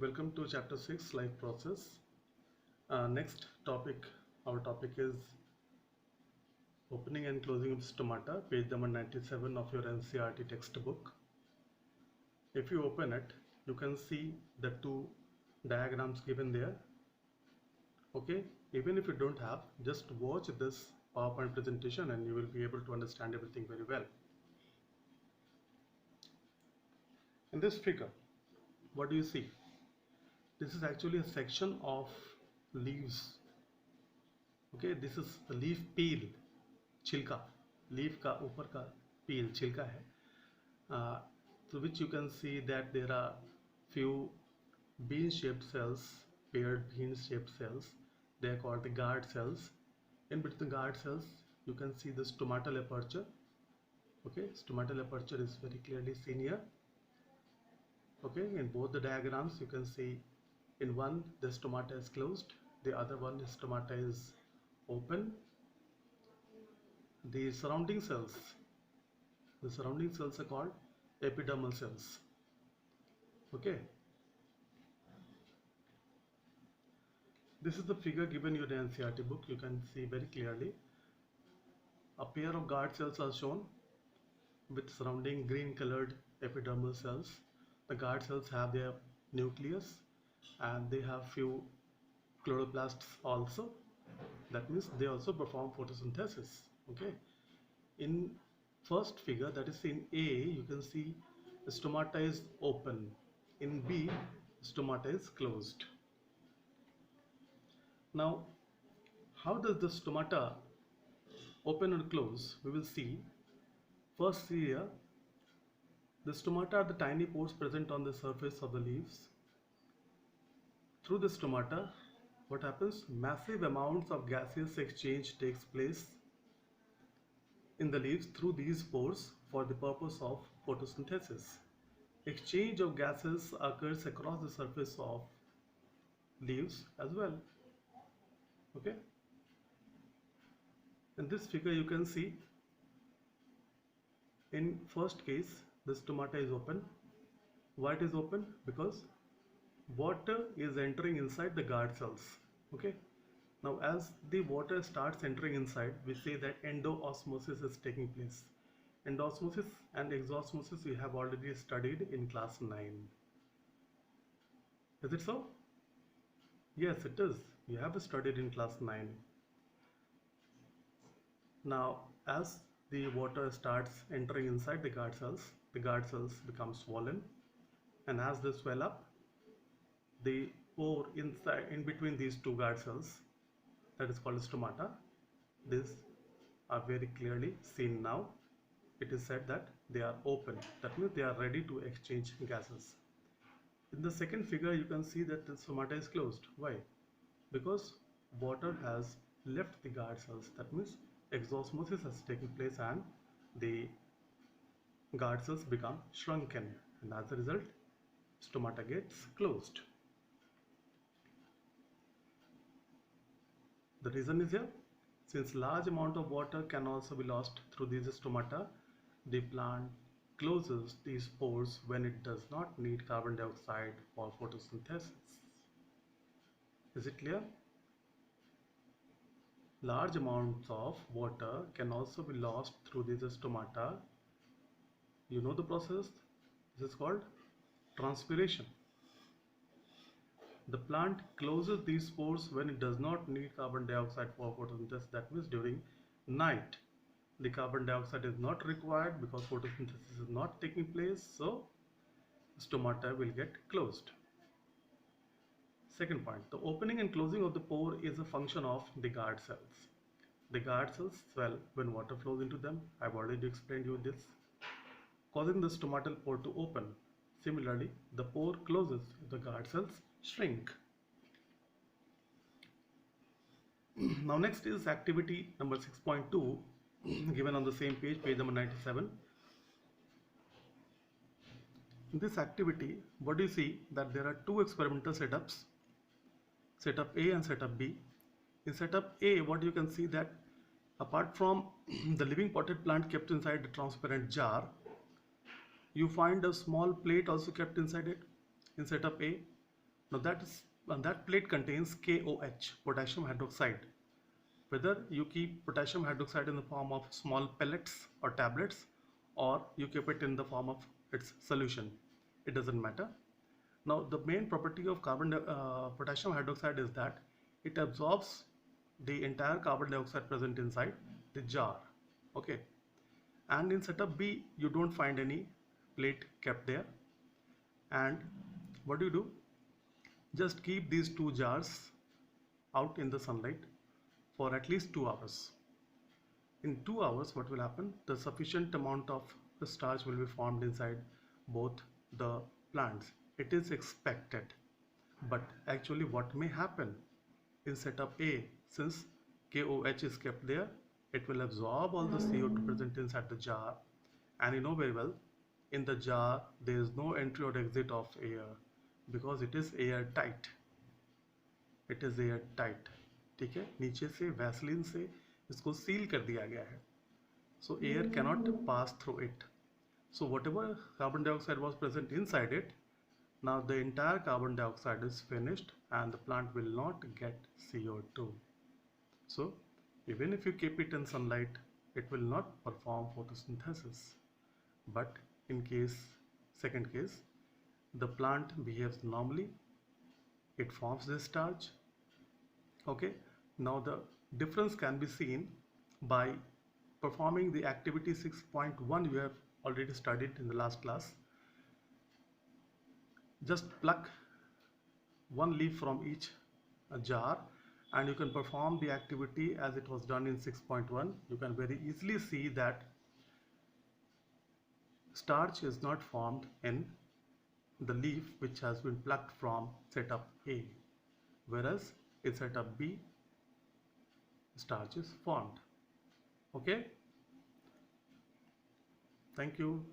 Welcome to chapter 6 life process. Next topic, our topic is opening and closing of stomata, page number 97 of your NCERT textbook. If you open it, you can see the two diagrams given there. Okay, even if you don't have, just watch this PowerPoint presentation and you will be able to understand everything very well. In this figure, what do you see? This is actually a section of leaves. Okay, this is the leaf peel, छिलका, leaf का ऊपर का peel छिलका है, through which you can see that there are few bean-shaped cells, paired bean-shaped cells. They are called the guard cells. In between the guard cells, you can see the stomatal aperture. Okay, stomatal aperture is very clearly seen here. Okay, in both the diagrams, you can see in one the stomata is closed, the other one the stomata is open. The surrounding cells are called epidermal cells. Okay, this is the figure given you in the NCERT book. You can see very clearly a pair of guard cells are shown with surrounding green colored epidermal cells. The guard cells have their nucleus and they have few chloroplasts also. That means they also perform photosynthesis. Okay, in first figure, that is in A, you can see the stomata is open. In B, stomata is closed. Now, how does the stomata open and close? We will see. First, see here, the stomata are the tiny pores present on the surface of the leaves. Through the stomata, what happens? Massive amounts of gaseous exchange takes place in the leaves through these pores for the purpose of photosynthesis. Exchange of gases occurs across the surface of leaves as well. Okay. In this figure, you can see in first case the stomata is open. Why it is open? Because water is entering inside the guard cells. Okay. Now, as the water starts entering inside, we say that endoosmosis is taking place. Endosmosis and exosmosis we have already studied in class 9. Is it so? Yes, it is. You have studied in class 9. Now, as the water starts entering inside the guard cells become swollen, and as they swell up, the pore inside in between these two guard cells, that is called stomata, these are very clearly seen now. It is said that they are open. That means they are ready to exchange gases. In the second figure, you can see that the stomata is closed. Why? Because water has left the guard cells. That means exosmosis has taken place and the guard cells become shrunken, and as a result, stomata gets closed. The reason is here, since large amount of water can also be lost through these stomata, the plant closes these pores when it does not need carbon dioxide for photosynthesis. Is it clear? Large amounts of water can also be lost through these stomata. You know the process? This is called transpiration. The plant closes these pores when it does not need carbon dioxide for photosynthesis. That means during night, the carbon dioxide is not required because photosynthesis is not taking place, so stomata will get closed. Second point, the opening and closing of the pore is a function of the guard cells. The guard cells swell when water flows into them. I've already explained you this, causing the stomatal pore to open. Similarly, the pore closes if the guard cells shrink. Now next is activity number 6.2 given on the same page, page number 97. In this activity, what do you see? That there are two experimental setups, setup A and setup B. In setup A, what you can see that apart from the living potted plant kept inside the transparent jar, you find a small plate also kept inside it in setup A. Now that plate contains KOH, potassium hydroxide. Whether you keep potassium hydroxide in the form of small pellets or tablets, or you keep it in the form of its solution, it doesn't matter. Now the main property of potassium hydroxide is that it absorbs the entire carbon dioxide present inside the jar. Okay, and in setup B you don't find any plate kept there. And what do? Just keep these two jars out in the sunlight for at least 2 hours. In 2 hours, what will happen? The sufficient amount of starch will be formed inside both the plants. It is expected. But actually what may happen in setup A, since KOH is kept there, it will absorb all the CO2 present inside the jar, and you know very well, in the jar there is no entry or exit of air because it is airtight. It is airtight. ठीक है, नीचे से Vaseline से इसको seal कर दिया गया है, so air cannot pass through it. So whatever carbon dioxide was present inside it, now the entire carbon dioxide is finished and the plant will not get CO2. So even if you keep it in sunlight, it will not perform photosynthesis. But in second case, the plant behaves normally, it forms this starch. Okay, now the difference can be seen by performing the activity 6.1 you have already studied in the last class. Just pluck one leaf from each jar and you can perform the activity as it was done in 6.1. You can very easily see that starch is not formed in the leaf which has been plucked from setup A, whereas in setup B starch is formed. Okay, thank you.